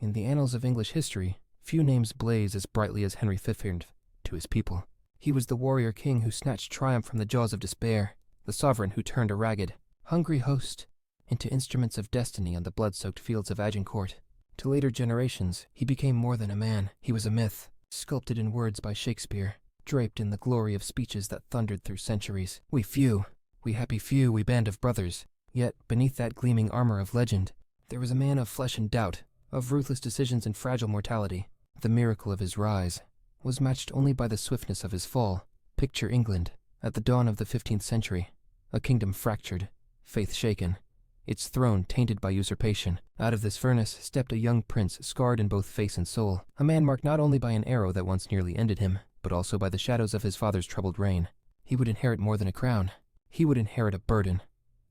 In the annals of English history, few names blaze as brightly as Henry V to his people. He was the warrior king who snatched triumph from the jaws of despair, the sovereign who turned a ragged, hungry host into instruments of destiny on the blood-soaked fields of Agincourt. To later generations, he became more than a man. He was a myth, sculpted in words by Shakespeare, draped in the glory of speeches that thundered through centuries. We few, we happy few, we band of brothers. Yet, beneath that gleaming armor of legend, there was a man of flesh and doubt, of ruthless decisions and fragile mortality. The miracle of his rise was matched only by the swiftness of his fall. Picture England, at the dawn of the 15th century, a kingdom fractured, faith shaken, its throne tainted by usurpation. Out of this furnace stepped a young prince scarred in both face and soul, a man marked not only by an arrow that once nearly ended him, but also by the shadows of his father's troubled reign. He would inherit more than a crown. He would inherit a burden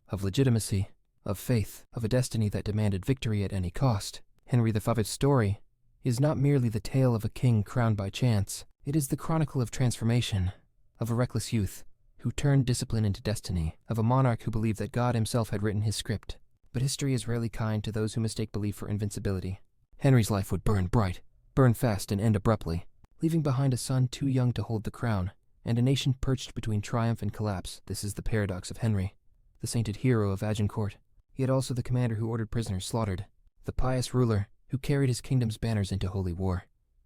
of legitimacy, of faith, of a destiny that demanded victory at any cost. Henry V's story is not merely the tale of a king crowned by chance. It is the chronicle of transformation, of a reckless youth who turned discipline into destiny, of a monarch who believed that God himself had written his script. But history is rarely kind to those who mistake belief for invincibility. Henry's life would burn bright, burn fast, and end abruptly, leaving behind a son too young to hold the crown, and a nation perched between triumph and collapse. This is the paradox of Henry, the sainted hero of Agincourt, yet also the commander who ordered prisoners slaughtered, the pious ruler who carried his kingdom's banners into holy war,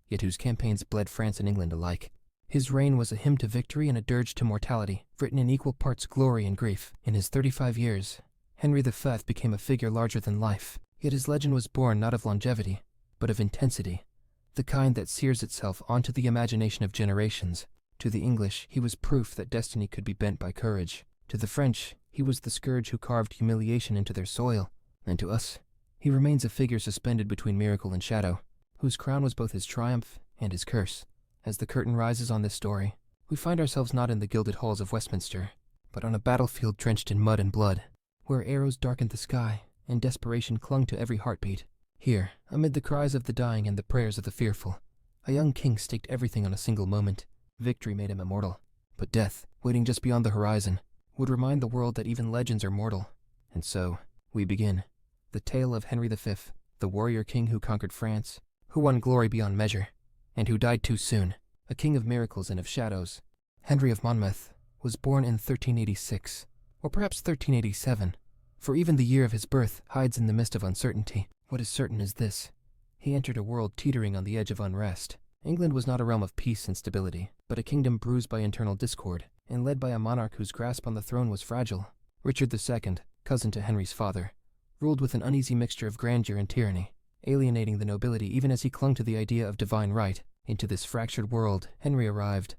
yet whose campaigns bled France and England alike. His reign was a hymn to victory and a dirge to mortality, written in equal parts glory and grief. In his 35 years, Henry V became a figure larger than life, yet his legend was born not of longevity, but of intensity, the kind that sears itself onto the imagination of generations. To the English, he was proof that destiny could be bent by courage. To the French, he was the scourge who carved humiliation into their soil. And to us, he remains a figure suspended between miracle and shadow, whose crown was both his triumph and his curse. As the curtain rises on this story, we find ourselves not in the gilded halls of Westminster, but on a battlefield drenched in mud and blood, where arrows darkened the sky and desperation clung to every heartbeat. Here, amid the cries of the dying and the prayers of the fearful, a young king staked everything on a single moment. Victory made him immortal, but death, waiting just beyond the horizon, would remind the world that even legends are mortal. And so, we begin. The tale of Henry V, the warrior king who conquered France, who won glory beyond measure, and who died too soon, a king of miracles and of shadows. Henry of Monmouth was born in 1386, or perhaps 1387, for even the year of his birth hides in the mist of uncertainty. What is certain is this: he entered a world teetering on the edge of unrest. England was not a realm of peace and stability, but a kingdom bruised by internal discord, and led by a monarch whose grasp on the throne was fragile. Richard II, cousin to Henry's father, ruled with an uneasy mixture of grandeur and tyranny, alienating the nobility even as he clung to the idea of divine right. Into this fractured world, Henry arrived,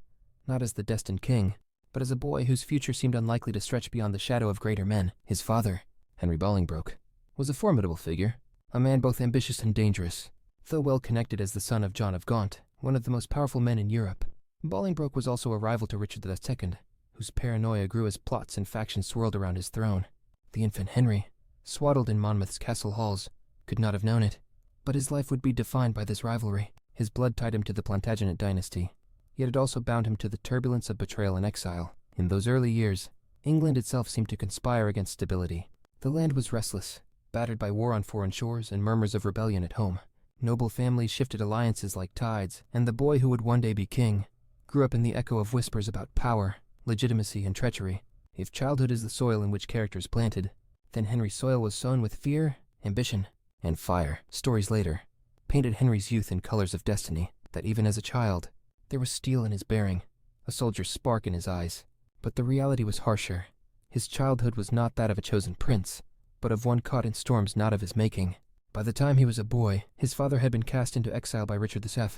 not as the destined king, but as a boy whose future seemed unlikely to stretch beyond the shadow of greater men. His father, Henry Bolingbroke, was a formidable figure, a man both ambitious and dangerous. Though well connected as the son of John of Gaunt, one of the most powerful men in Europe, Bolingbroke was also a rival to Richard II, whose paranoia grew as plots and factions swirled around his throne. The infant Henry, swaddled in Monmouth's castle halls, could not have known it, but his life would be defined by this rivalry. His blood tied him to the Plantagenet dynasty, yet it also bound him to the turbulence of betrayal and exile. In those early years, England itself seemed to conspire against stability. The land was restless, battered by war on foreign shores and murmurs of rebellion at home. Noble families shifted alliances like tides, and the boy who would one day be king grew up in the echo of whispers about power, legitimacy, and treachery. If childhood is the soil in which characters planted, then Henry's soil was sown with fear, ambition, and fire. Stories later painted Henry's youth in colors of destiny, that even as a child, there was steel in his bearing, a soldier's spark in his eyes. But the reality was harsher. His childhood was not that of a chosen prince, but of one caught in storms not of his making. By the time he was a boy, his father had been cast into exile by Richard VI,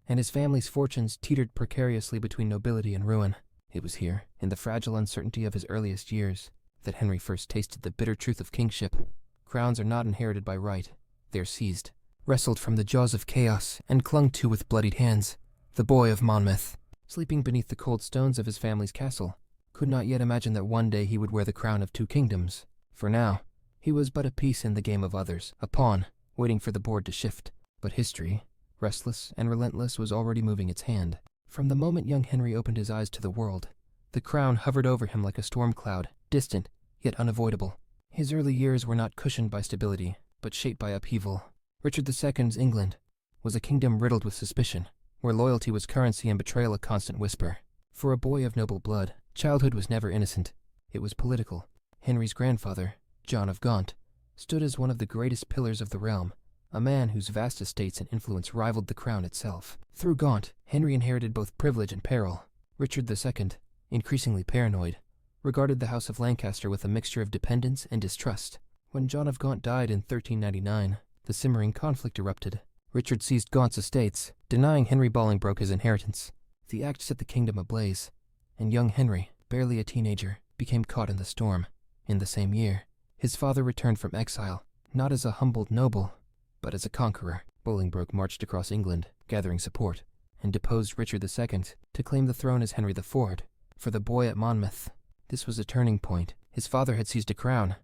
and his family's fortunes teetered precariously between nobility and ruin. It was here, in the fragile uncertainty of his earliest years, that Henry first tasted the bitter truth of kingship. Crowns are not inherited by right, they are seized, wrestled from the jaws of chaos, and clung to with bloodied hands. The boy of Monmouth, sleeping beneath the cold stones of his family's castle, could not yet imagine that one day he would wear the crown of two kingdoms. For now, he was but a piece in the game of others, a pawn, waiting for the board to shift. But history, restless and relentless, was already moving its hand. From the moment young Henry opened his eyes to the world, the crown hovered over him like a storm cloud, distant, yet unavoidable. His early years were not cushioned by stability, but shaped by upheaval. Richard II's England was a kingdom riddled with suspicion, where loyalty was currency and betrayal a constant whisper. For a boy of noble blood, childhood was never innocent. It was political. Henry's grandfather, John of Gaunt, stood as one of the greatest pillars of the realm, a man whose vast estates and influence rivaled the crown itself. Through Gaunt, Henry inherited both privilege and peril. Richard II, increasingly paranoid, regarded the House of Lancaster with a mixture of dependence and distrust. When John of Gaunt died in 1399, the simmering conflict erupted. Richard seized Gaunt's estates, denying Henry Bolingbroke his inheritance. The act set the kingdom ablaze, and young Henry, barely a teenager, became caught in the storm. In the same year, his father returned from exile, not as a humbled noble, but as a conqueror. Bolingbroke marched across England, gathering support, and deposed Richard II to claim the throne as Henry IV. For the boy at Monmouth, this was a turning point. His father had seized a crown,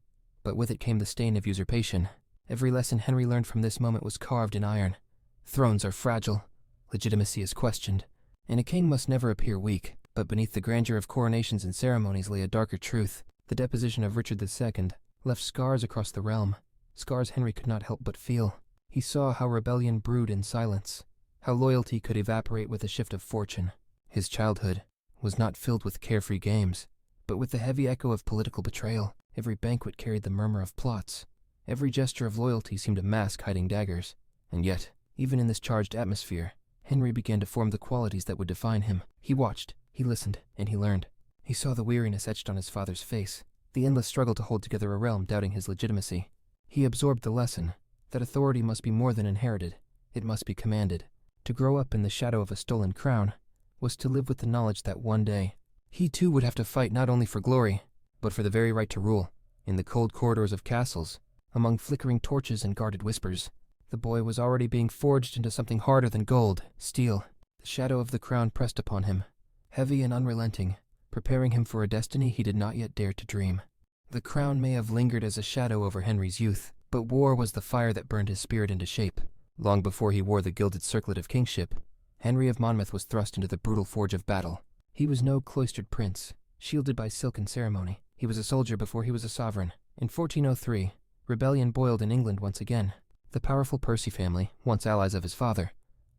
but with it came the stain of usurpation. Every lesson Henry learned from this moment was carved in iron. Thrones are fragile, legitimacy is questioned, and a king must never appear weak. But beneath the grandeur of coronations and ceremonies lay a darker truth. The deposition of Richard II left scars across the realm, scars Henry could not help but feel. He saw how rebellion brewed in silence, how loyalty could evaporate with a shift of fortune. His childhood was not filled with carefree games, but with the heavy echo of political betrayal. Every banquet carried the murmur of plots. Every gesture of loyalty seemed a mask hiding daggers. And yet, even in this charged atmosphere, Henry began to form the qualities that would define him. He watched, he listened, and he learned. He saw the weariness etched on his father's face, the endless struggle to hold together a realm doubting his legitimacy. He absorbed the lesson that authority must be more than inherited, it must be commanded. To grow up in the shadow of a stolen crown was to live with the knowledge that one day he too would have to fight not only for glory, but for the very right to rule. In the cold corridors of castles, among flickering torches and guarded whispers, the boy was already being forged into something harder than gold, steel. The shadow of the crown pressed upon him, heavy and unrelenting, preparing him for a destiny he did not yet dare to dream. The crown may have lingered as a shadow over Henry's youth, but war was the fire that burned his spirit into shape. Long before he wore the gilded circlet of kingship, Henry of Monmouth was thrust into the brutal forge of battle. He was no cloistered prince, shielded by silk and ceremony. He was a soldier before he was a sovereign. In 1403, rebellion boiled in England once again. The powerful Percy family, once allies of his father,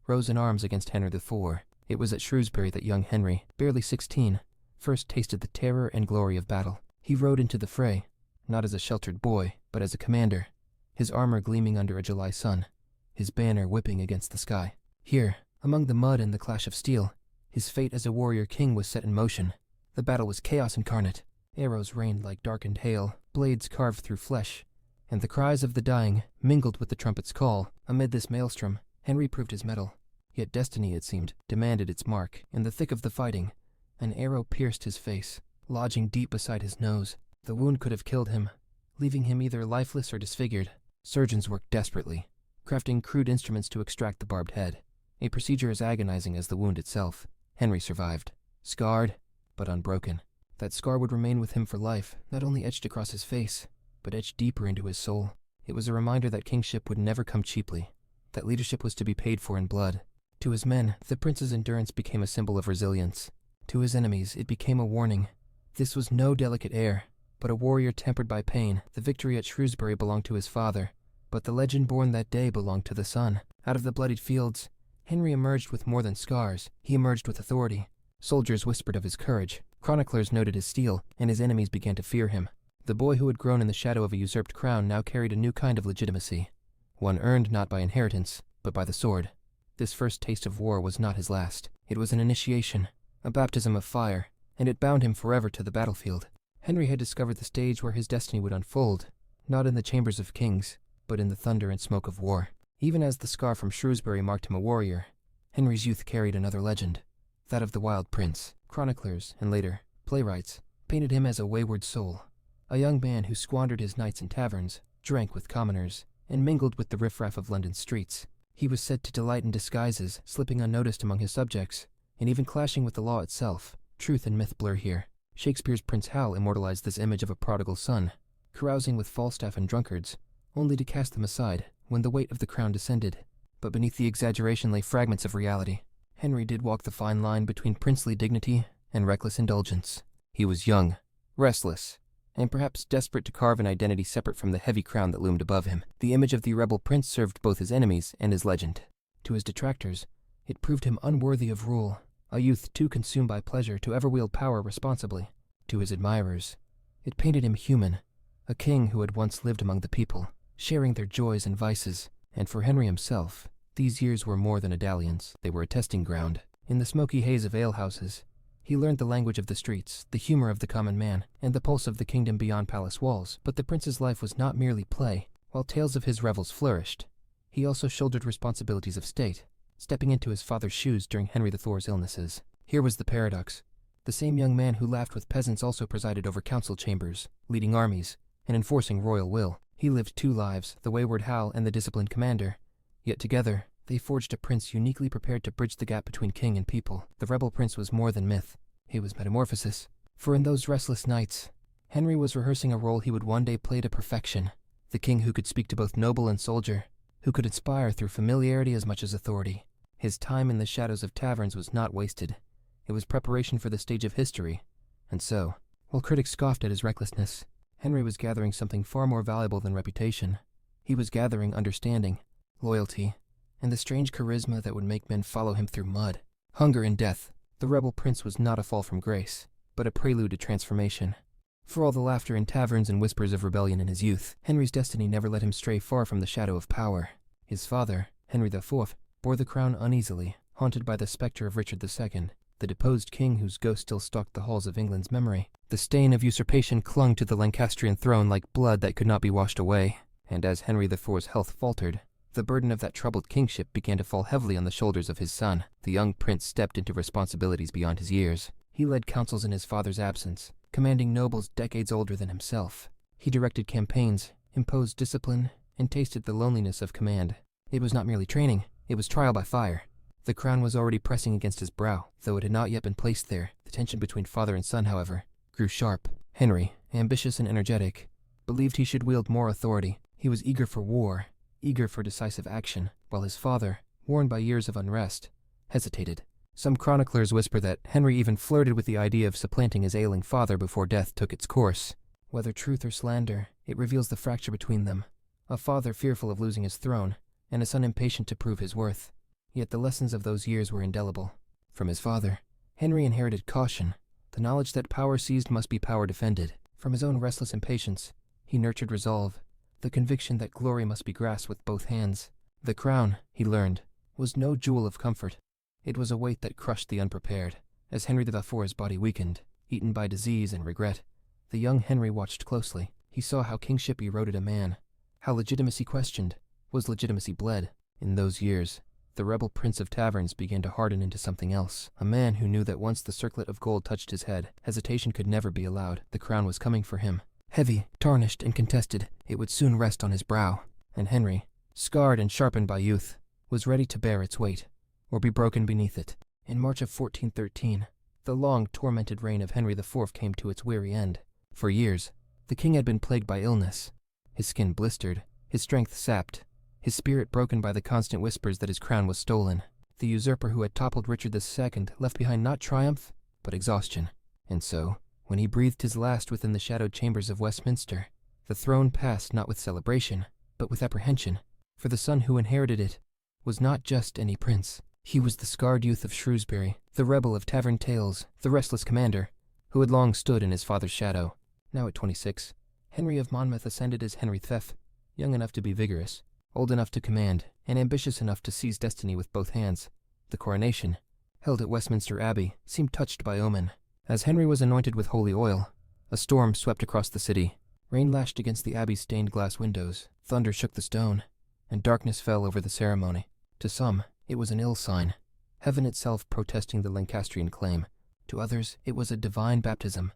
rose in arms against Henry IV. It was at Shrewsbury that young Henry, barely 16, first tasted the terror and glory of battle. He rode into the fray, not as a sheltered boy, but as a commander, his armor gleaming under a July sun, his banner whipping against the sky. Here, among the mud and the clash of steel, his fate as a warrior king was set in motion. The battle was chaos incarnate. Arrows rained like darkened hail, blades carved through flesh, and the cries of the dying mingled with the trumpet's call. Amid this maelstrom, Henry proved his mettle. Yet destiny, it seemed, demanded its mark. In the thick of the fighting, an arrow pierced his face, lodging deep beside his nose. The wound could have killed him, leaving him either lifeless or disfigured. Surgeons worked desperately, crafting crude instruments to extract the barbed head, a procedure as agonizing as the wound itself. Henry survived, scarred, but unbroken. That scar would remain with him for life, not only etched across his face, but etched deeper into his soul. It was a reminder that kingship would never come cheaply, that leadership was to be paid for in blood. To his men, the prince's endurance became a symbol of resilience. To his enemies, it became a warning. This was no delicate heir, but a warrior tempered by pain. The victory at Shrewsbury belonged to his father, but the legend born that day belonged to the son. Out of the bloodied fields, Henry emerged with more than scars. He emerged with authority. Soldiers whispered of his courage, chroniclers noted his steel, and his enemies began to fear him. The boy who had grown in the shadow of a usurped crown now carried a new kind of legitimacy, one earned not by inheritance, but by the sword. This first taste of war was not his last. It was an initiation, a baptism of fire, and it bound him forever to the battlefield. Henry had discovered the stage where his destiny would unfold, not in the chambers of kings, but in the thunder and smoke of war. Even as the scar from Shrewsbury marked him a warrior, Henry's youth carried another legend, that of the Wild Prince. Chroniclers, and later, playwrights, painted him as a wayward soul, a young man who squandered his nights in taverns, drank with commoners, and mingled with the riffraff of London streets. He was said to delight in disguises, slipping unnoticed among his subjects, and even clashing with the law itself. Truth and myth blur here. Shakespeare's Prince Hal immortalized this image of a prodigal son, carousing with Falstaff and drunkards, only to cast them aside when the weight of the crown descended. But beneath the exaggeration lay fragments of reality. Henry did walk the fine line between princely dignity and reckless indulgence. He was young, restless, and perhaps desperate to carve an identity separate from the heavy crown that loomed above him. The image of the rebel prince served both his enemies and his legend. To his detractors, it proved him unworthy of rule, a youth too consumed by pleasure to ever wield power responsibly. To his admirers, it painted him human, a king who had once lived among the people, sharing their joys and vices. And for Henry himself, these years were more than a dalliance, they were a testing ground. In the smoky haze of alehouses, he learned the language of the streets, the humor of the common man, and the pulse of the kingdom beyond palace walls. But the prince's life was not merely play. While tales of his revels flourished, he also shouldered responsibilities of state, stepping into his father's shoes during Henry IV's illnesses. Here was the paradox. The same young man who laughed with peasants also presided over council chambers, leading armies, and enforcing royal will. He lived two lives, the wayward Hal and the disciplined commander. Yet together, they forged a prince uniquely prepared to bridge the gap between king and people. The rebel prince was more than myth. He was metamorphosis. For in those restless nights, Henry was rehearsing a role he would one day play to perfection. The king who could speak to both noble and soldier, who could inspire through familiarity as much as authority. His time in the shadows of taverns was not wasted. It was preparation for the stage of history. And so, while critics scoffed at his recklessness, Henry was gathering something far more valuable than reputation. He was gathering understanding, loyalty, and the strange charisma that would make men follow him through mud, hunger, and death. The rebel prince was not a fall from grace, but a prelude to transformation. For all the laughter in taverns and whispers of rebellion in his youth, Henry's destiny never let him stray far from the shadow of power. His father, Henry IV, bore the crown uneasily, haunted by the specter of Richard II, the deposed king whose ghost still stalked the halls of England's memory. The stain of usurpation clung to the Lancastrian throne like blood that could not be washed away, and as Henry IV's health faltered, the burden of that troubled kingship began to fall heavily on the shoulders of his son. The young prince stepped into responsibilities beyond his years. He led councils in his father's absence, commanding nobles decades older than himself. He directed campaigns, imposed discipline, and tasted the loneliness of command. It was not merely training, it was trial by fire. The crown was already pressing against his brow, though it had not yet been placed there. The tension between father and son, however, grew sharp. Henry, ambitious and energetic, believed he should wield more authority. He was eager for war, eager for decisive action, while his father, worn by years of unrest, hesitated. Some chroniclers whisper that Henry even flirted with the idea of supplanting his ailing father before death took its course. Whether truth or slander, it reveals the fracture between them. A father fearful of losing his throne, and a son impatient to prove his worth. Yet the lessons of those years were indelible. From his father, Henry inherited caution, the knowledge that power seized must be power defended. From his own restless impatience, he nurtured resolve, the conviction that glory must be grasped with both hands. The crown, he learned, was no jewel of comfort. It was a weight that crushed the unprepared. As Henry IV's body weakened, eaten by disease and regret, the young Henry watched closely. He saw how kingship eroded a man, how legitimacy questioned, was legitimacy bled. In those years, the rebel prince of taverns began to harden into something else, a man who knew that once the circlet of gold touched his head, hesitation could never be allowed. The crown was coming for him. Heavy, tarnished, and contested, it would soon rest on his brow, and Henry, scarred and sharpened by youth, was ready to bear its weight, or be broken beneath it. In March of 1413, the long, tormented reign of Henry IV came to its weary end. For years, the king had been plagued by illness, his skin blistered, his strength sapped, his spirit broken by the constant whispers that his crown was stolen. The usurper who had toppled Richard II left behind not triumph, but exhaustion. And so, when he breathed his last within the shadowed chambers of Westminster, the throne passed not with celebration, but with apprehension, for the son who inherited it was not just any prince. He was the scarred youth of Shrewsbury, the rebel of tavern tales, the restless commander, who had long stood in his father's shadow. Now at 26, Henry of Monmouth ascended as Henry V, young enough to be vigorous, old enough to command, and ambitious enough to seize destiny with both hands. The coronation, held at Westminster Abbey, seemed touched by omen. As Henry was anointed with holy oil, a storm swept across the city. Rain lashed against the abbey's stained glass windows, thunder shook the stone, and darkness fell over the ceremony. To some, it was an ill sign, heaven itself protesting the Lancastrian claim. To others, it was a divine baptism,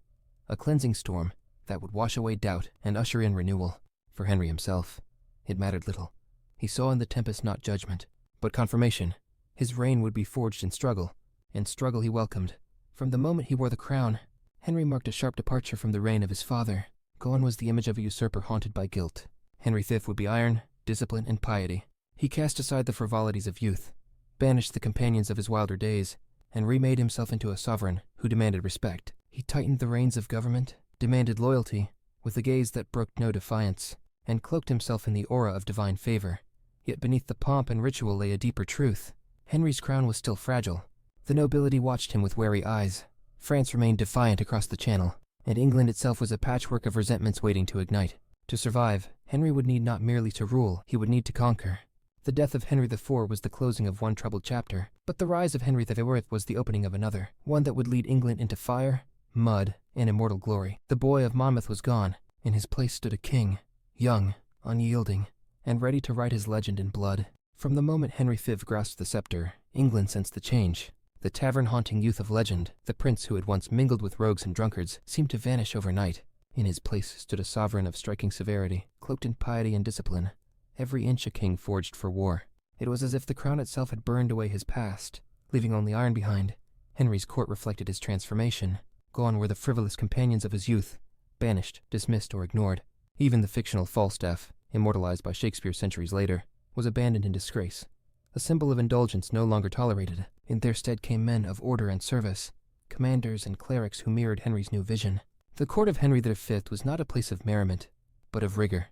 a cleansing storm that would wash away doubt and usher in renewal. For Henry himself, it mattered little. He saw in the tempest not judgment, but confirmation. His reign would be forged in struggle, and struggle he welcomed. From the moment he wore the crown, Henry marked a sharp departure from the reign of his father. Gone was the image of a usurper haunted by guilt. Henry V would be iron, discipline, and piety. He cast aside the frivolities of youth, banished the companions of his wilder days, and remade himself into a sovereign who demanded respect. He tightened the reins of government, demanded loyalty, with a gaze that brooked no defiance, and cloaked himself in the aura of divine favor. Yet beneath the pomp and ritual lay a deeper truth. Henry's crown was still fragile. The nobility watched him with wary eyes. France remained defiant across the Channel, and England itself was a patchwork of resentments waiting to ignite. To survive, Henry would need not merely to rule, he would need to conquer. The death of Henry IV was the closing of one troubled chapter, but the rise of Henry IV was the opening of another, one that would lead England into fire, mud, and immortal glory. The boy of Monmouth was gone. In his place stood a king, young, unyielding, and ready to write his legend in blood. From the moment Henry V grasped the scepter, England sensed the change. The tavern-haunting youth of legend, the prince who had once mingled with rogues and drunkards, seemed to vanish overnight. In his place stood a sovereign of striking severity, cloaked in piety and discipline, every inch a king forged for war. It was as if the crown itself had burned away his past, leaving only iron behind. Henry's court reflected his transformation. Gone were the frivolous companions of his youth, banished, dismissed, or ignored. Even the fictional Falstaff, immortalized by Shakespeare centuries later, was abandoned in disgrace. A symbol of indulgence no longer tolerated. In their stead came men of order and service, commanders and clerics who mirrored Henry's new vision. The court of Henry V was not a place of merriment, but of rigor.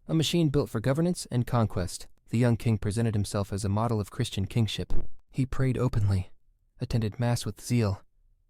A machine built for governance and conquest, the young king presented himself as a model of Christian kingship. He prayed openly, attended mass with zeal,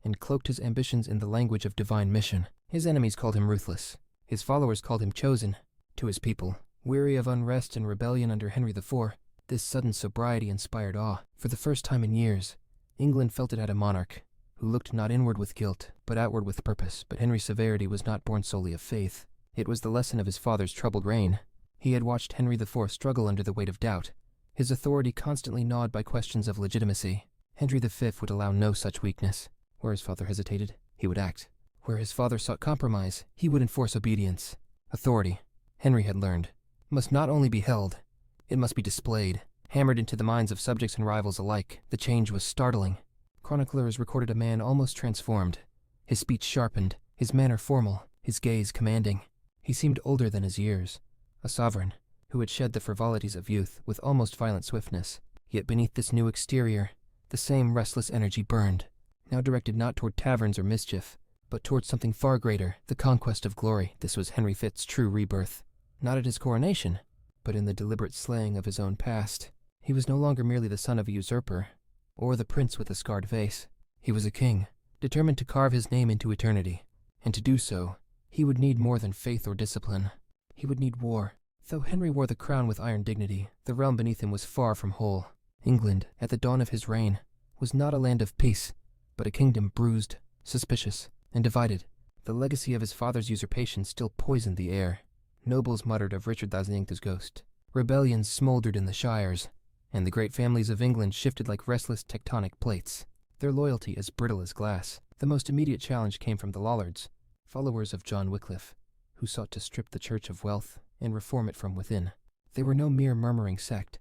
and cloaked his ambitions in the language of divine mission. His enemies called him ruthless. His followers called him chosen. To his people, weary of unrest and rebellion under Henry IV, this sudden sobriety inspired awe. For the first time in years, England felt it had a monarch who looked not inward with guilt, but outward with purpose. But Henry's severity was not born solely of faith. It was the lesson of his father's troubled reign. He had watched Henry IV struggle under the weight of doubt, his authority constantly gnawed by questions of legitimacy. Henry V would allow no such weakness. Where his father hesitated, he would act. Where his father sought compromise, he would enforce obedience. Authority, Henry had learned, must not only be held, it must be displayed. Hammered into the minds of subjects and rivals alike, the change was startling. Chroniclers recorded a man almost transformed, his speech sharpened, his manner formal, his gaze commanding. He seemed older than his years, a sovereign who had shed the frivolities of youth with almost violent swiftness. Yet beneath this new exterior, the same restless energy burned, now directed not toward taverns or mischief, but toward something far greater, the conquest of glory. This was Henry V's true rebirth, not at his coronation, but in the deliberate slaying of his own past. He was no longer merely the son of a usurper, or the prince with a scarred face. He was a king, determined to carve his name into eternity, and to do so, he would need more than faith or discipline. He would need war. Though Henry wore the crown with iron dignity, the realm beneath him was far from whole. England, at the dawn of his reign, was not a land of peace, but a kingdom bruised, suspicious, and divided. The legacy of his father's usurpation still poisoned the air. Nobles muttered of Richard Thasianka's ghost. Rebellions smoldered in the shires, and the great families of England shifted like restless tectonic plates, their loyalty as brittle as glass. The most immediate challenge came from the Lollards, followers of John Wycliffe, who sought to strip the church of wealth and reform it from within. They were no mere murmuring sect.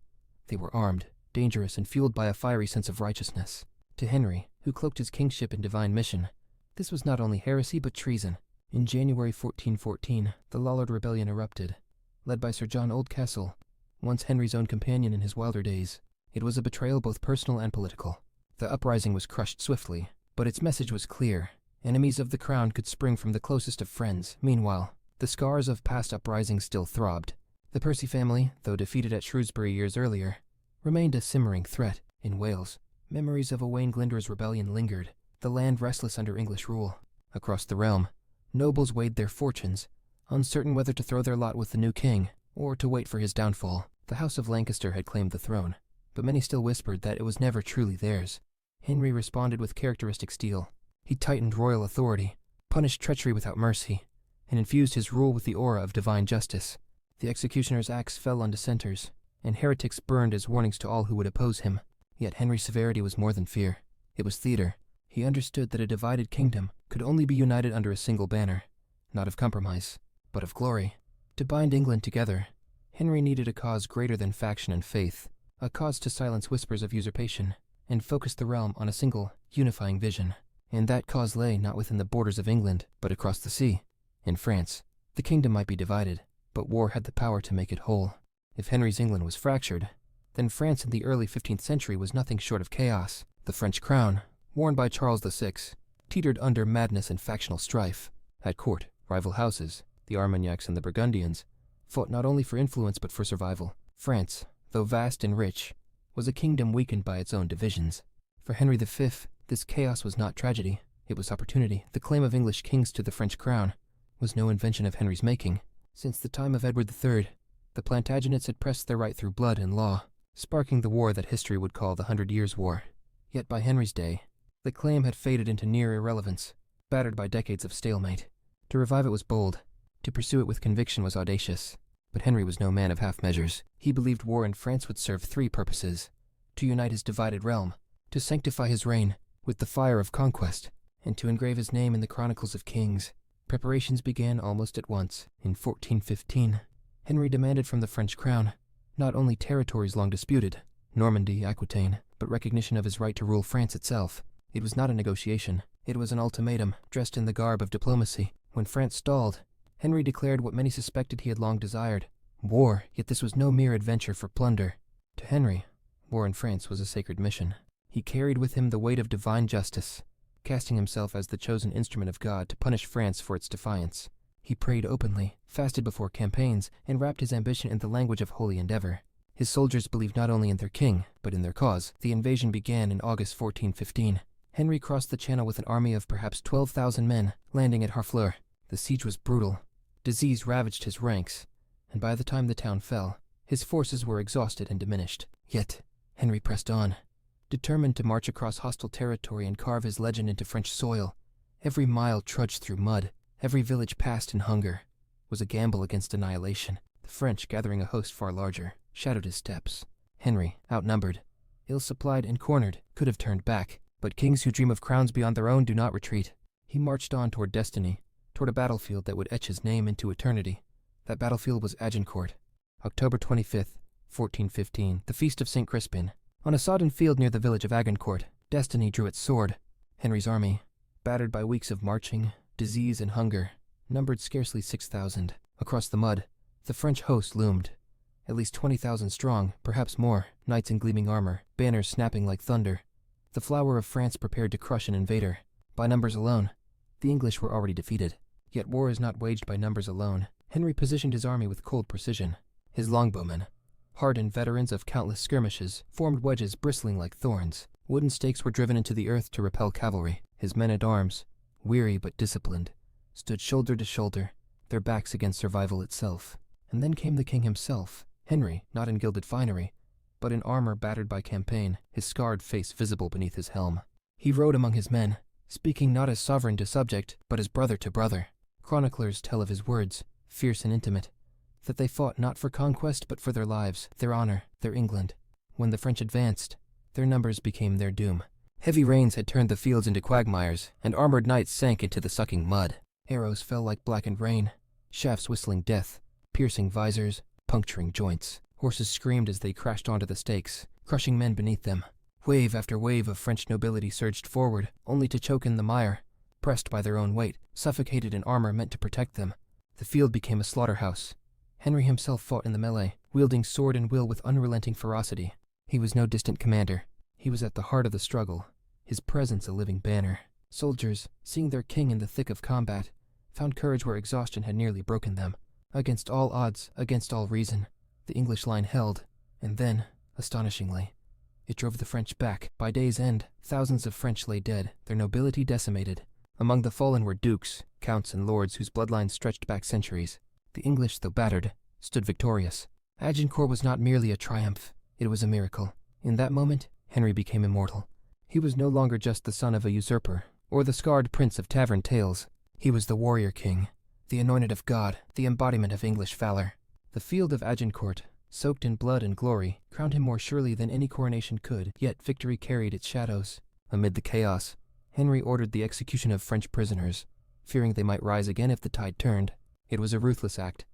They were armed, dangerous, and fueled by a fiery sense of righteousness. To Henry, who cloaked his kingship in divine mission, this was not only heresy but treason. In January 1414, the Lollard Rebellion erupted, led by Sir John Oldcastle, once Henry's own companion in his wilder days. It was a betrayal both personal and political. The uprising was crushed swiftly, but its message was clear. Enemies of the crown could spring from the closest of friends. Meanwhile, the scars of past uprisings still throbbed. The Percy family, though defeated at Shrewsbury years earlier, remained a simmering threat. In Wales, memories of Owain Glyndwr's rebellion lingered, the land restless under English rule. Across the realm, nobles weighed their fortunes, uncertain whether to throw their lot with the new king or to wait for his downfall. The House of Lancaster had claimed the throne, but many still whispered that it was never truly theirs. Henry responded with characteristic steel. He tightened royal authority, punished treachery without mercy, and infused his rule with the aura of divine justice. The executioner's axe fell on dissenters, and heretics burned as warnings to all who would oppose him. Yet Henry's severity was more than fear. It was theater. He understood that a divided kingdom could only be united under a single banner, not of compromise, but of glory. To bind England together, Henry needed a cause greater than faction and faith, a cause to silence whispers of usurpation, and focus the realm on a single, unifying vision. And that cause lay not within the borders of England, but across the sea, in France. The kingdom might be divided, but war had the power to make it whole. If Henry's England was fractured, then France in the early 15th century was nothing short of chaos. The French crown, worn by Charles VI, teetered under madness and factional strife. At court, rival houses, the Armagnacs and the Burgundians, fought not only for influence but for survival. France, though vast and rich, was a kingdom weakened by its own divisions. For Henry V, this chaos was not tragedy, it was opportunity. The claim of English kings to the French crown was no invention of Henry's making. Since the time of Edward III, the Plantagenets had pressed their right through blood and law, sparking the war that history would call the 100 Years' War. Yet by Henry's day, the claim had faded into near irrelevance, battered by decades of stalemate. To revive it was bold, to pursue it with conviction was audacious. But Henry was no man of half measures. He believed war in France would serve three purposes: to unite his divided realm, to sanctify his reign with the fire of conquest, and to engrave his name in the chronicles of kings. Preparations began almost at once. In 1415, Henry demanded from the French crown not only territories long disputed, Normandy, Aquitaine, but recognition of his right to rule France itself. It was not a negotiation, it was an ultimatum, dressed in the garb of diplomacy. When France stalled, Henry declared what many suspected he had long desired: war. Yet this was no mere adventure for plunder. To Henry, war in France was a sacred mission. He carried with him the weight of divine justice, casting himself as the chosen instrument of God to punish France for its defiance. He prayed openly, fasted before campaigns, and wrapped his ambition in the language of holy endeavor. His soldiers believed not only in their king, but in their cause. The invasion began in August 1415. Henry crossed the Channel with an army of perhaps 12,000 men, landing at Harfleur. The siege was brutal. Disease ravaged his ranks, and by the time the town fell, his forces were exhausted and diminished. Yet, Henry pressed on, determined to march across hostile territory and carve his legend into French soil. Every mile trudged through mud, every village passed in hunger, was a gamble against annihilation. The French, gathering a host far larger, shadowed his steps. Henry, outnumbered, ill-supplied and cornered, could have turned back, but kings who dream of crowns beyond their own do not retreat. He marched on toward destiny, toward a battlefield that would etch his name into eternity. That battlefield was Agincourt, October 25th, 1415, the feast of St. Crispin. On a sodden field near the village of Agincourt, destiny drew its sword. Henry's army, battered by weeks of marching, disease, and hunger, numbered scarcely 6,000. Across the mud, the French host loomed, at least 20,000 strong, perhaps more, knights in gleaming armor, banners snapping like thunder. The flower of France prepared to crush an invader. By numbers alone, the English were already defeated. Yet war is not waged by numbers alone. Henry positioned his army with cold precision. His longbowmen, hardened veterans of countless skirmishes, formed wedges bristling like thorns. Wooden stakes were driven into the earth to repel cavalry. His men-at-arms, weary but disciplined, stood shoulder to shoulder, their backs against survival itself. And then came the king himself, Henry, not in gilded finery, but in armor battered by campaign, his scarred face visible beneath his helm. He rode among his men, speaking not as sovereign to subject, but as brother to brother. Chroniclers tell of his words, fierce and intimate, that they fought not for conquest but for their lives, their honor, their England. When the French advanced, their numbers became their doom. Heavy rains had turned the fields into quagmires, and armored knights sank into the sucking mud. Arrows fell like blackened rain, shafts whistling death, piercing visors, puncturing joints. Horses screamed as they crashed onto the stakes, crushing men beneath them. Wave after wave of French nobility surged forward, only to choke in the mire, pressed by their own weight, suffocated in armor meant to protect them. The field became a slaughterhouse. Henry himself fought in the melee, wielding sword and will with unrelenting ferocity. He was no distant commander. He was at the heart of the struggle, his presence a living banner. Soldiers, seeing their king in the thick of combat, found courage where exhaustion had nearly broken them. Against all odds, against all reason, the English line held, and then, astonishingly, it drove the French back. By day's end, thousands of French lay dead, their nobility decimated. Among the fallen were dukes, counts, and lords whose bloodlines stretched back centuries. The English, though battered, stood victorious. Agincourt was not merely a triumph, it was a miracle. In that moment, Henry became immortal. He was no longer just the son of a usurper, or the scarred prince of tavern tales. He was the warrior king, the anointed of God, the embodiment of English valor. The field of Agincourt, soaked in blood and glory, crowned him more surely than any coronation could, yet victory carried its shadows. Amid the chaos, Henry ordered the execution of French prisoners, fearing they might rise again if the tide turned. It was a ruthless act,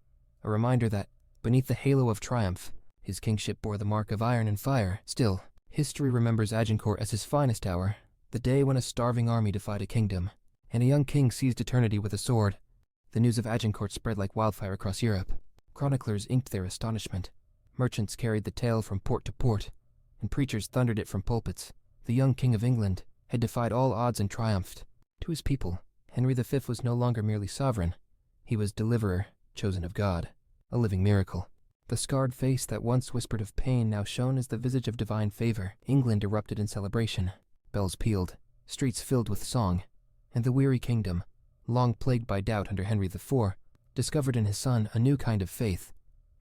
a reminder that, beneath the halo of triumph, his kingship bore the mark of iron and fire. Still, history remembers Agincourt as his finest hour, the day when a starving army defied a kingdom, and a young king seized eternity with a sword. The news of Agincourt spread like wildfire across Europe. Chroniclers inked their astonishment. Merchants carried the tale from port to port, and preachers thundered it from pulpits. The young king of England had defied all odds and triumphed. To his people, Henry V was no longer merely sovereign. He He was deliverer, chosen of God, a living miracle. The scarred face that once whispered of pain now shone as the visage of divine favor. England erupted in celebration. Bells pealed, streets filled with song, and the weary kingdom, long plagued by doubt under Henry IV, discovered in his son a new kind of faith,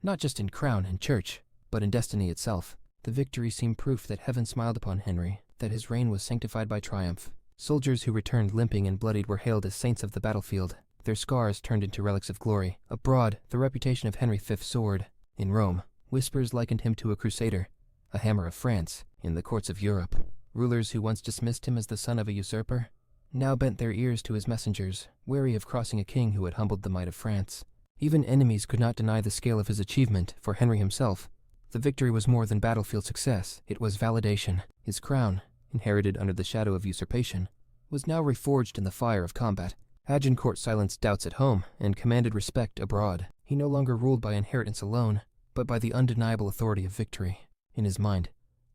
not just in crown and church, but in destiny itself. The victory seemed proof that heaven smiled upon Henry, that his reign was sanctified by triumph. Soldiers who returned limping and bloodied were hailed as saints of the battlefield, their scars turned into relics of glory. Abroad, the reputation of Henry V soared. In Rome, whispers likened him to a crusader, a hammer of France. In the courts of Europe, rulers who once dismissed him as the son of a usurper now bent their ears to his messengers, wary of crossing a king who had humbled the might of France. Even enemies could not deny the scale of his achievement. For Henry himself, the victory was more than battlefield success. It was validation. His crown, inherited under the shadow of usurpation, was now reforged in the fire of combat. Agincourt silenced doubts at home and commanded respect abroad. He no longer ruled by inheritance alone, but by the undeniable authority of victory. In his mind,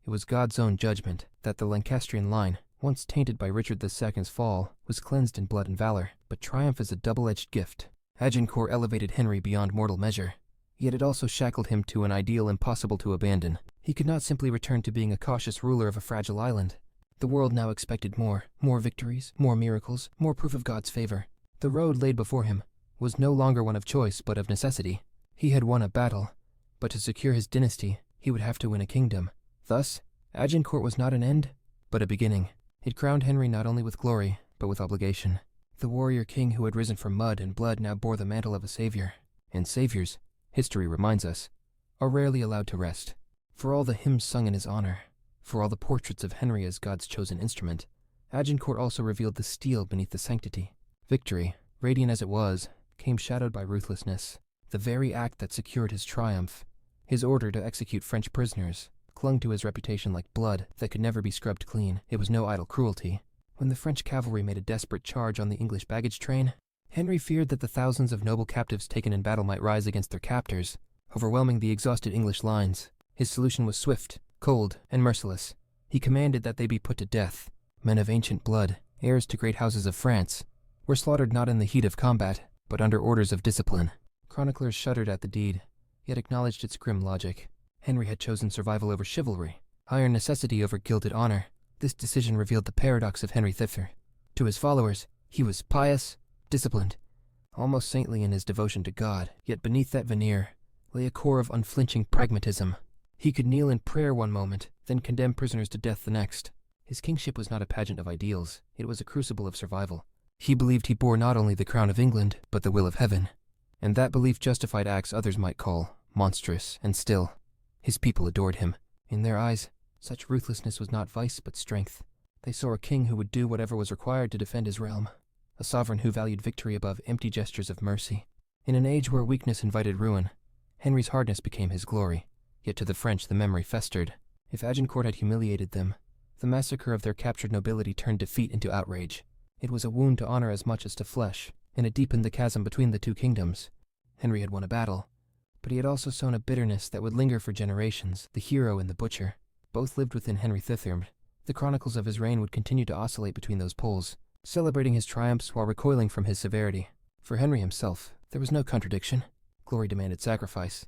it was God's own judgment that the Lancastrian line, once tainted by Richard II's fall, was cleansed in blood and valor. But triumph is a double-edged gift. Agincourt elevated Henry beyond mortal measure, yet it also shackled him to an ideal impossible to abandon. He could not simply return to being a cautious ruler of a fragile island. The world now expected more victories, more miracles, more proof of God's favor. The road laid before him was no longer one of choice, but of necessity. He had won a battle, but to secure his dynasty, he would have to win a kingdom. Thus, Agincourt was not an end, but a beginning. It crowned Henry not only with glory, but with obligation. The warrior king who had risen from mud and blood now bore the mantle of a savior. And saviors, history reminds us, are rarely allowed to rest. For all the hymns sung in his honor, for all the portraits of Henry as God's chosen instrument, Agincourt also revealed the steel beneath the sanctity. Victory, radiant as it was, came shadowed by ruthlessness. The very act that secured his triumph, his order to execute French prisoners, clung to his reputation like blood that could never be scrubbed clean. It was no idle cruelty. When the French cavalry made a desperate charge on the English baggage train, Henry feared that the thousands of noble captives taken in battle might rise against their captors, overwhelming the exhausted English lines. His solution was swift, cold, and merciless. He commanded that they be put to death. Men of ancient blood, heirs to great houses of France, were slaughtered not in the heat of combat, but under orders of discipline. Chroniclers shuddered at the deed, yet acknowledged its grim logic. Henry had chosen survival over chivalry, iron necessity over gilded honor. This decision revealed the paradox of Henry V. To his followers, he was pious, disciplined, almost saintly in his devotion to God, yet beneath that veneer lay a core of unflinching pragmatism. He could kneel in prayer one moment, then condemn prisoners to death the next. His kingship was not a pageant of ideals, it was a crucible of survival. He believed he bore not only the crown of England, but the will of heaven, and that belief justified acts others might call monstrous. And still, his people adored him. In their eyes, such ruthlessness was not vice but strength. They saw a king who would do whatever was required to defend his realm, a sovereign who valued victory above empty gestures of mercy. In an age where weakness invited ruin, Henry's hardness became his glory. Yet to the French the memory festered. If Agincourt had humiliated them, the massacre of their captured nobility turned defeat into outrage. It was a wound to honor as much as to flesh, and it deepened the chasm between the two kingdoms. Henry had won a battle, but he had also sown a bitterness that would linger for generations. The hero and the butcher both lived within Henry III. The chronicles of his reign would continue to oscillate between those poles, celebrating his triumphs while recoiling from his severity. For Henry himself, there was no contradiction. Glory demanded sacrifice,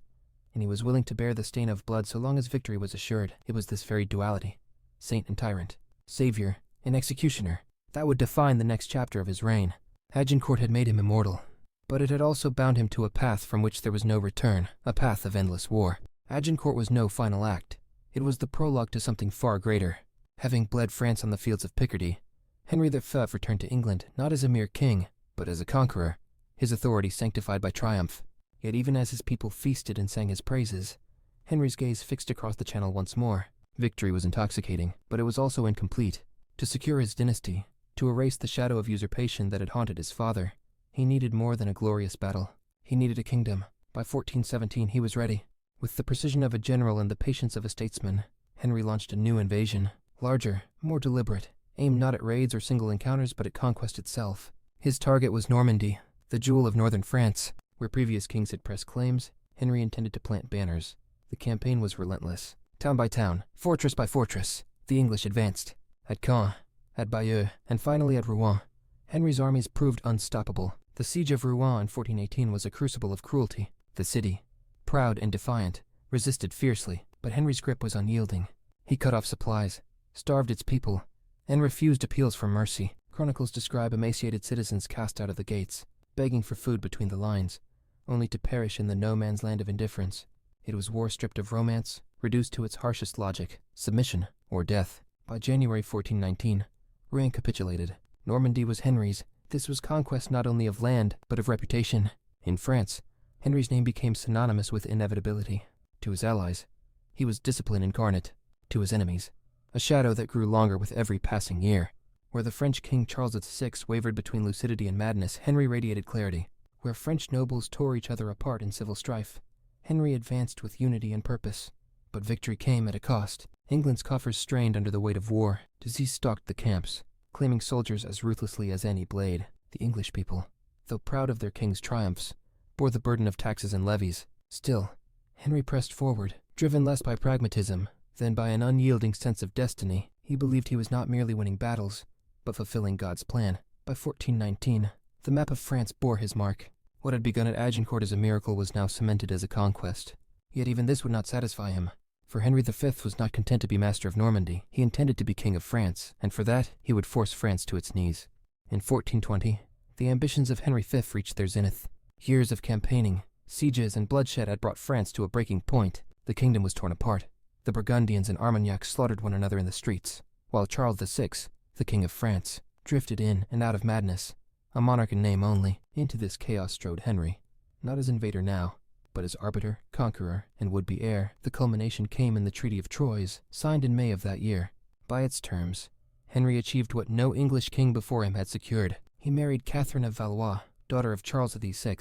and he was willing to bear the stain of blood so long as victory was assured. It was this very duality, saint and tyrant, savior and executioner, that would define the next chapter of his reign. Agincourt had made him immortal, but it had also bound him to a path from which there was no return, a path of endless war. Agincourt was no final act. It was the prologue to something far greater. Having bled France on the fields of Picardy, Henry V returned to England not as a mere king, but as a conqueror, his authority sanctified by triumph. Yet even as his people feasted and sang his praises, Henry's gaze fixed across the Channel once more. Victory was intoxicating, but it was also incomplete. To secure his dynasty, to erase the shadow of usurpation that had haunted his father, he needed more than a glorious battle. He needed a kingdom. By 1417 he was ready. With the precision of a general and the patience of a statesman, Henry launched a new invasion, larger, more deliberate, aimed not at raids or single encounters but at conquest itself. His target was Normandy, the jewel of northern France. Where previous kings had pressed claims, Henry intended to plant banners. The campaign was relentless. Town by town, fortress by fortress, the English advanced. At Caen, at Bayeux, and finally at Rouen, Henry's armies proved unstoppable. The siege of Rouen in 1418 was a crucible of cruelty. The city, proud and defiant, resisted fiercely, but Henry's grip was unyielding. He cut off supplies, starved its people, and refused appeals for mercy. Chronicles describe emaciated citizens cast out of the gates, begging for food between the lines, only to perish in the no-man's land of indifference. It was war stripped of romance, reduced to its harshest logic, submission or death. By January 1419, Rouen capitulated. Normandy was Henry's. This was conquest not only of land, but of reputation. In France, Henry's name became synonymous with inevitability. To his allies, he was discipline incarnate. To his enemies, a shadow that grew longer with every passing year. Where the French King Charles VI wavered between lucidity and madness, Henry radiated clarity. Where French nobles tore each other apart in civil strife, Henry advanced with unity and purpose. But victory came at a cost. England's coffers strained under the weight of war. Disease stalked the camps, claiming soldiers as ruthlessly as any blade. The English people, though proud of their king's triumphs, bore the burden of taxes and levies. Still, Henry pressed forward, driven less by pragmatism than by an unyielding sense of destiny. He believed he was not merely winning battles, but fulfilling God's plan. By 1419, the map of France bore his mark. What had begun at Agincourt as a miracle was now cemented as a conquest. Yet even this would not satisfy him. For Henry V was not content to be master of Normandy. He intended to be king of France, and for that he would force France to its knees. In 1420, the ambitions of Henry V reached their zenith. Years of campaigning, sieges, and bloodshed had brought France to a breaking point. The kingdom was torn apart. The Burgundians and Armagnacs slaughtered one another in the streets, while Charles VI, the king of France, drifted in and out of madness, a monarch in name only. Into this chaos strode Henry, not as invader now, but as arbiter, conqueror, and would-be heir. The culmination came in the Treaty of Troyes, signed in May of that year. By its terms, Henry achieved what no English king before him had secured. He married Catherine of Valois, daughter of Charles VI,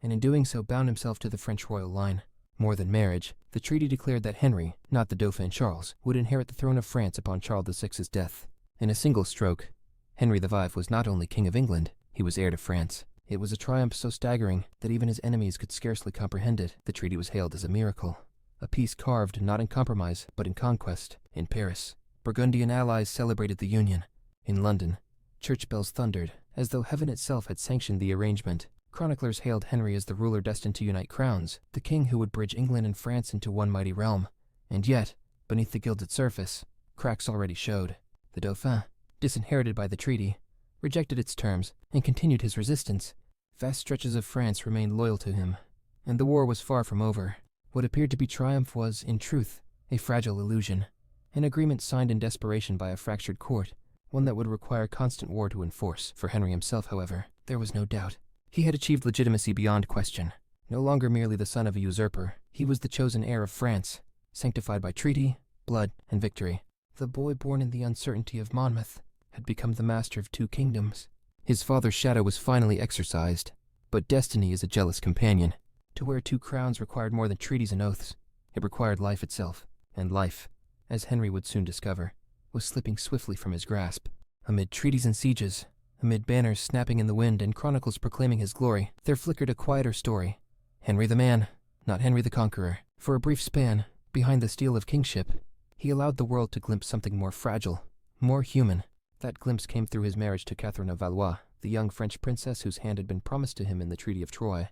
and in doing so bound himself to the French royal line. More than marriage, the treaty declared that Henry, not the Dauphin Charles, would inherit the throne of France upon Charles VI's death. In a single stroke, Henry V was not only King of England, he was heir to France. It was a triumph so staggering that even his enemies could scarcely comprehend it. The treaty was hailed as a miracle, a peace carved not in compromise, but in conquest. In Paris, Burgundian allies celebrated the union. In London, church bells thundered, as though heaven itself had sanctioned the arrangement. Chroniclers hailed Henry as the ruler destined to unite crowns, the king who would bridge England and France into one mighty realm. And yet, beneath the gilded surface, cracks already showed. The Dauphin, disinherited by the treaty, rejected its terms and continued his resistance. Vast stretches of France remained loyal to him, and the war was far from over. What appeared to be triumph was, in truth, a fragile illusion, an agreement signed in desperation by a fractured court, one that would require constant war to enforce. For Henry himself, however, there was no doubt. He had achieved legitimacy beyond question. No longer merely the son of a usurper, he was the chosen heir of France, sanctified by treaty, blood, and victory. The boy born in the uncertainty of Monmouth had become the master of two kingdoms. His father's shadow was finally exorcised, but destiny is a jealous companion. To wear two crowns required more than treaties and oaths. It required life itself, and life, as Henry would soon discover, was slipping swiftly from his grasp. Amid treaties and sieges, amid banners snapping in the wind and chronicles proclaiming his glory, there flickered a quieter story. Henry the man, not Henry the conqueror. For a brief span, behind the steel of kingship, he allowed the world to glimpse something more fragile, more human. That glimpse came through his marriage to Catherine of Valois, the young French princess whose hand had been promised to him in the Treaty of Troyes.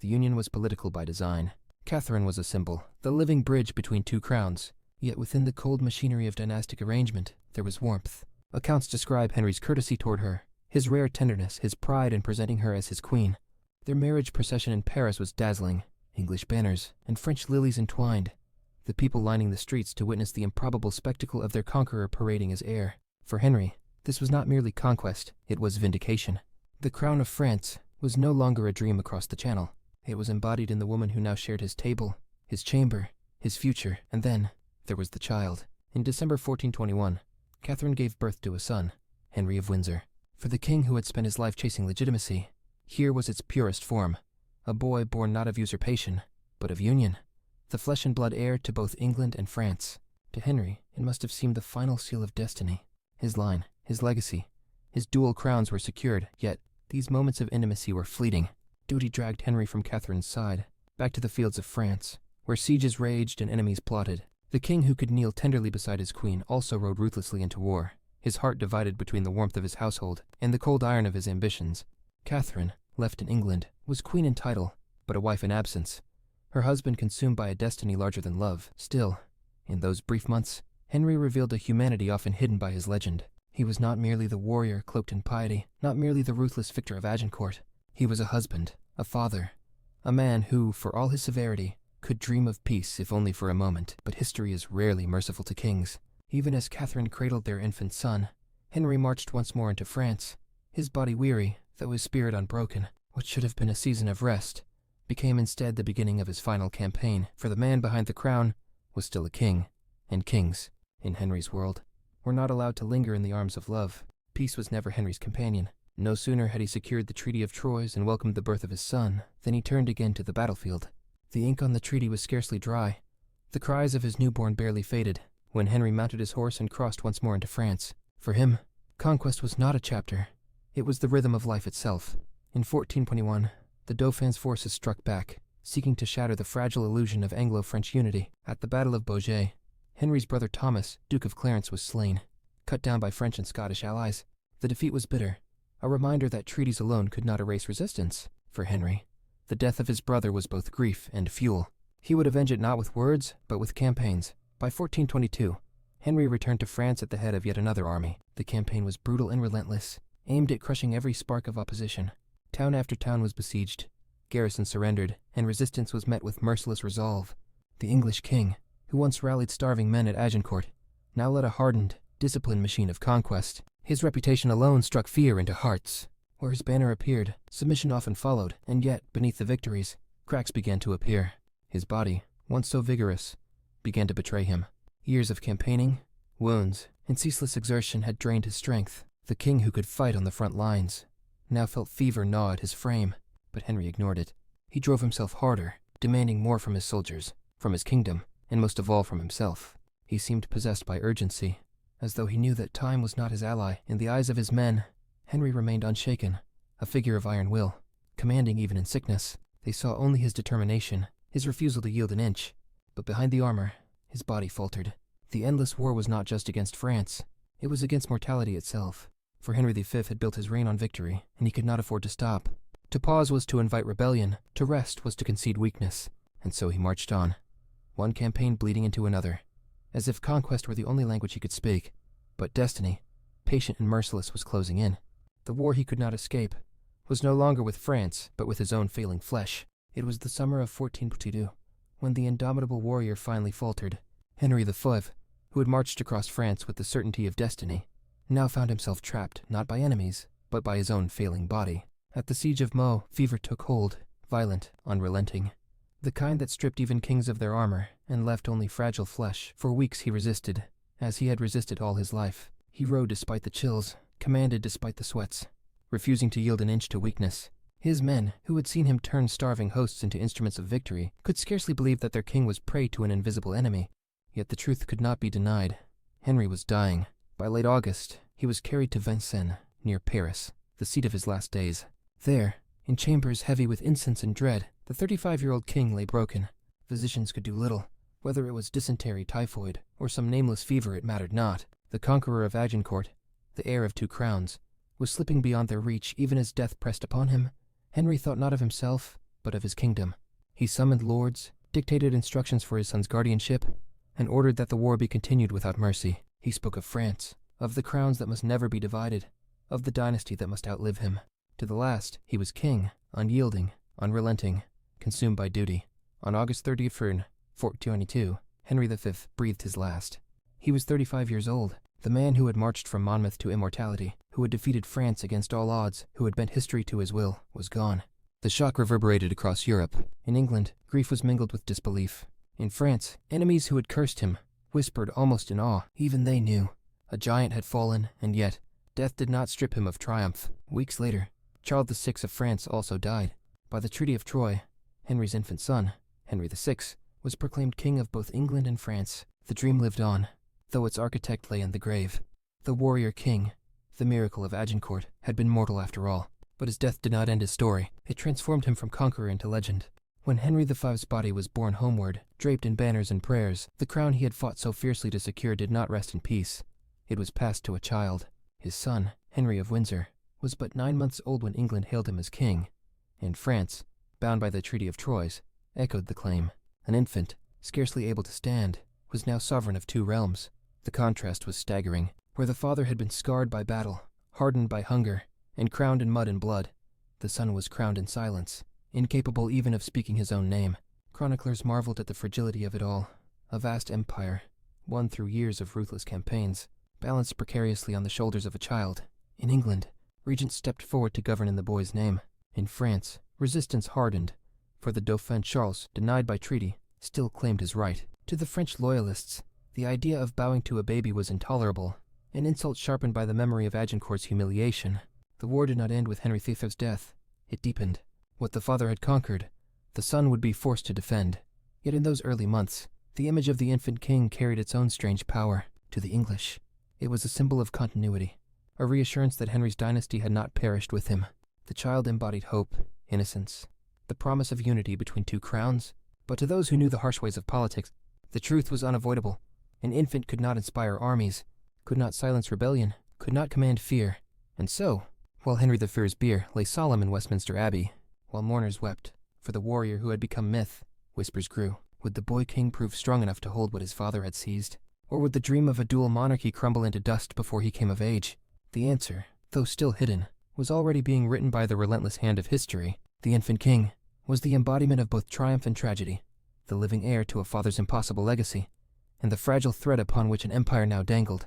The union was political by design. Catherine was a symbol, the living bridge between two crowns. Yet within the cold machinery of dynastic arrangement, there was warmth. Accounts describe Henry's courtesy toward her, his rare tenderness, his pride in presenting her as his queen. Their marriage procession in Paris was dazzling, English banners and French lilies entwined, the people lining the streets to witness the improbable spectacle of their conqueror parading as heir. For Henry, this was not merely conquest, it was vindication. The crown of France was no longer a dream across the channel. It was embodied in the woman who now shared his table, his chamber, his future. And then there was the child. In December 1421, Catherine gave birth to a son, Henry of Windsor. For the king who had spent his life chasing legitimacy, here was its purest form, a boy born not of usurpation, but of union, the flesh and blood heir to both England and France. To Henry, it must have seemed the final seal of destiny. His line, his legacy, his dual crowns were secured, yet these moments of intimacy were fleeting. Duty dragged Henry from Catherine's side, back to the fields of France, where sieges raged and enemies plotted. The king who could kneel tenderly beside his queen also rode ruthlessly into war, his heart divided between the warmth of his household and the cold iron of his ambitions. Catherine, left in England, was queen in title, but a wife in absence, her husband consumed by a destiny larger than love. Still, in those brief months, Henry revealed a humanity often hidden by his legend. He was not merely the warrior cloaked in piety, not merely the ruthless victor of Agincourt. He was a husband, a father, a man who, for all his severity, could dream of peace if only for a moment. But history is rarely merciful to kings. Even as Catherine cradled their infant son, Henry marched once more into France, his body weary, though his spirit unbroken. What should have been a season of rest became instead the beginning of his final campaign, for the man behind the crown was still a king, and kings, in Henry's world, were not allowed to linger in the arms of love. Peace was never Henry's companion. No sooner had he secured the Treaty of Troyes and welcomed the birth of his son than he turned again to the battlefield. The ink on the treaty was scarcely dry. The cries of his newborn barely faded when Henry mounted his horse and crossed once more into France. For him, conquest was not a chapter. It was the rhythm of life itself. In 1421, the Dauphin's forces struck back, seeking to shatter the fragile illusion of Anglo-French unity. At the Battle of Beaujeu, Henry's brother Thomas, Duke of Clarence, was slain, cut down by French and Scottish allies. The defeat was bitter, a reminder that treaties alone could not erase resistance. For Henry, the death of his brother was both grief and fuel. He would avenge it not with words, but with campaigns. By 1422, Henry returned to France at the head of yet another army. The campaign was brutal and relentless, aimed at crushing every spark of opposition. Town after town was besieged, garrisons surrendered, and resistance was met with merciless resolve. The English king, who once rallied starving men at Agincourt, now led a hardened, disciplined machine of conquest. His reputation alone struck fear into hearts. Where his banner appeared, submission often followed, and yet, beneath the victories, cracks began to appear. His body, once so vigorous, began to betray him. Years of campaigning, wounds, and ceaseless exertion had drained his strength. The king who could fight on the front lines now felt fever gnaw at his frame, but Henry ignored it. He drove himself harder, demanding more from his soldiers, from his kingdom, and most of all from himself. He seemed possessed by urgency, as though he knew that time was not his ally. In the eyes of his men, Henry remained unshaken, a figure of iron will, commanding even in sickness. They saw only his determination, his refusal to yield an inch. But behind the armor, his body faltered. The endless war was not just against France, it was against mortality itself. For Henry V had built his reign on victory, and he could not afford to stop. To pause was to invite rebellion, to rest was to concede weakness, and so he marched on, one campaign bleeding into another, as if conquest were the only language he could speak. But destiny, patient and merciless, was closing in. The war he could not escape was no longer with France, but with his own failing flesh. It was the summer of 1422, when the indomitable warrior finally faltered. Henry V, who had marched across France with the certainty of destiny, now found himself trapped not by enemies, but by his own failing body. At the siege of Meaux, fever took hold, violent, unrelenting, the kind that stripped even kings of their armor and left only fragile flesh. For weeks he resisted, as he had resisted all his life. He rode despite the chills, commanded despite the sweats, refusing to yield an inch to weakness. His men, who had seen him turn starving hosts into instruments of victory, could scarcely believe that their king was prey to an invisible enemy. Yet the truth could not be denied. Henry was dying. By late August, he was carried to Vincennes, near Paris, the seat of his last days. There, in chambers heavy with incense and dread, the 35-year-old king lay broken. Physicians could do little. Whether it was dysentery, typhoid, or some nameless fever, it mattered not. The conqueror of Agincourt, the heir of 2 crowns, was slipping beyond their reach even as death pressed upon him. Henry thought not of himself, but of his kingdom. He summoned lords, dictated instructions for his son's guardianship, and ordered that the war be continued without mercy. He spoke of France, of the crowns that must never be divided, of the dynasty that must outlive him. To the last, he was king, unyielding, unrelenting, consumed by duty. On August 30th, 1422, Henry V breathed his last. He was 35 years old, the man who had marched from Monmouth to immortality, who had defeated France against all odds, who had bent history to his will, was gone. The shock reverberated across Europe. In England, grief was mingled with disbelief. In France, enemies who had cursed him whispered almost in awe. Even they knew a giant had fallen, and yet death did not strip him of triumph. Weeks later, Charles VI of France also died. By the Treaty of Troyes, Henry's infant son, Henry VI, was proclaimed king of both England and France. The dream lived on, though its architect lay in the grave. The warrior king, the miracle of Agincourt, had been mortal after all. But his death did not end his story. It transformed him from conqueror into legend. When Henry V's body was borne homeward, draped in banners and prayers, the crown he had fought so fiercely to secure did not rest in peace. It was passed to a child. His son, Henry of Windsor, was but 9 months old when England hailed him as king. and France, bound by the Treaty of Troyes, echoed the claim. An infant, scarcely able to stand, was now sovereign of 2 realms. The contrast was staggering. Where the father had been scarred by battle, hardened by hunger, and crowned in mud and blood, the son was crowned in silence, incapable even of speaking his own name. Chroniclers marveled at the fragility of it all. A vast empire, won through years of ruthless campaigns, balanced precariously on the shoulders of a child. In England, regents stepped forward to govern in the boy's name. In France, resistance hardened, for the Dauphin Charles, denied by treaty, still claimed his right. To the French loyalists, the idea of bowing to a baby was intolerable, an insult sharpened by the memory of Agincourt's humiliation. The war did not end with Henry V's death. It deepened. What the father had conquered, the son would be forced to defend. Yet in those early months, the image of the infant king carried its own strange power. To the English, it was a symbol of continuity, a reassurance that Henry's dynasty had not perished with him. The child embodied hope, innocence, the promise of unity between 2 crowns. But to those who knew the harsh ways of politics, the truth was unavoidable. An infant could not inspire armies, could not silence rebellion, could not command fear. And so, while Henry V's bier lay solemn in Westminster Abbey, while mourners wept for the warrior who had become myth, whispers grew. Would the boy king prove strong enough to hold what his father had seized? Or would the dream of a dual monarchy crumble into dust before he came of age? The answer, though still hidden, was already being written by the relentless hand of history. The infant king was the embodiment of both triumph and tragedy, the living heir to a father's impossible legacy, and the fragile thread upon which an empire now dangled.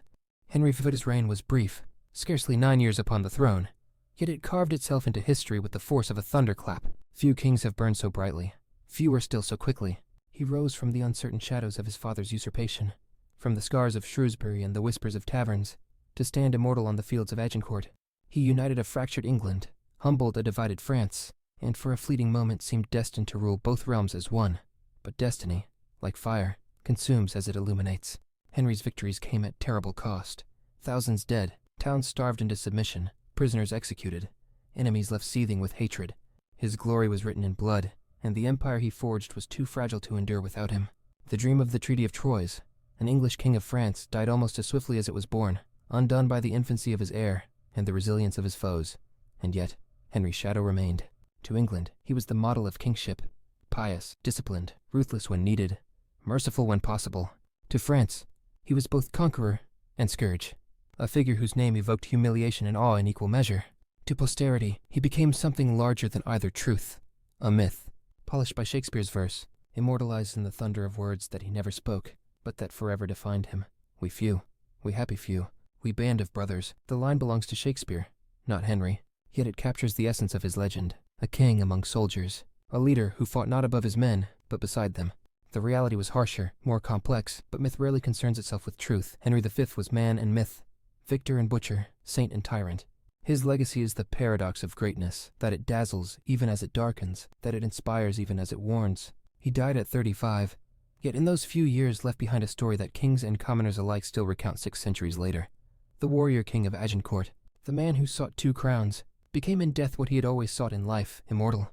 Henry V's reign was brief, scarcely 9 years upon the throne, yet it carved itself into history with the force of a thunderclap. Few kings have burned so brightly, fewer still so quickly. He rose from the uncertain shadows of his father's usurpation, from the scars of Shrewsbury and the whispers of taverns, to stand immortal on the fields of Agincourt. He united a fractured England, humbled a divided France, and for a fleeting moment seemed destined to rule both realms as one. But destiny, like fire, consumes as it illuminates. Henry's victories came at terrible cost. Thousands dead, towns starved into submission, prisoners executed, enemies left seething with hatred. His glory was written in blood, and the empire he forged was too fragile to endure without him. The dream of the Treaty of Troyes, an English king of France, died almost as swiftly as it was born, undone by the infancy of his heir and the resilience of his foes. And yet, Henry's shadow remained. To England, he was the model of kingship, pious, disciplined, ruthless when needed, merciful when possible. To France, he was both conqueror and scourge, a figure whose name evoked humiliation and awe in equal measure. To posterity, he became something larger than either truth, a myth, polished by Shakespeare's verse, immortalized in the thunder of words that he never spoke, but that forever defined him. We few, we happy few, we band of brothers. The line belongs to Shakespeare, not Henry, yet it captures the essence of his legend. A king among soldiers, a leader who fought not above his men, but beside them. The reality was harsher, more complex, but myth rarely concerns itself with truth. Henry V was man and myth, victor and butcher, saint and tyrant. His legacy is the paradox of greatness, that it dazzles even as it darkens, that it inspires even as it warns. He died at 35, yet in those few years left behind a story that kings and commoners alike still recount 6 centuries later. The warrior king of Agincourt, the man who sought 2 crowns, became in death what he had always sought in life, immortal.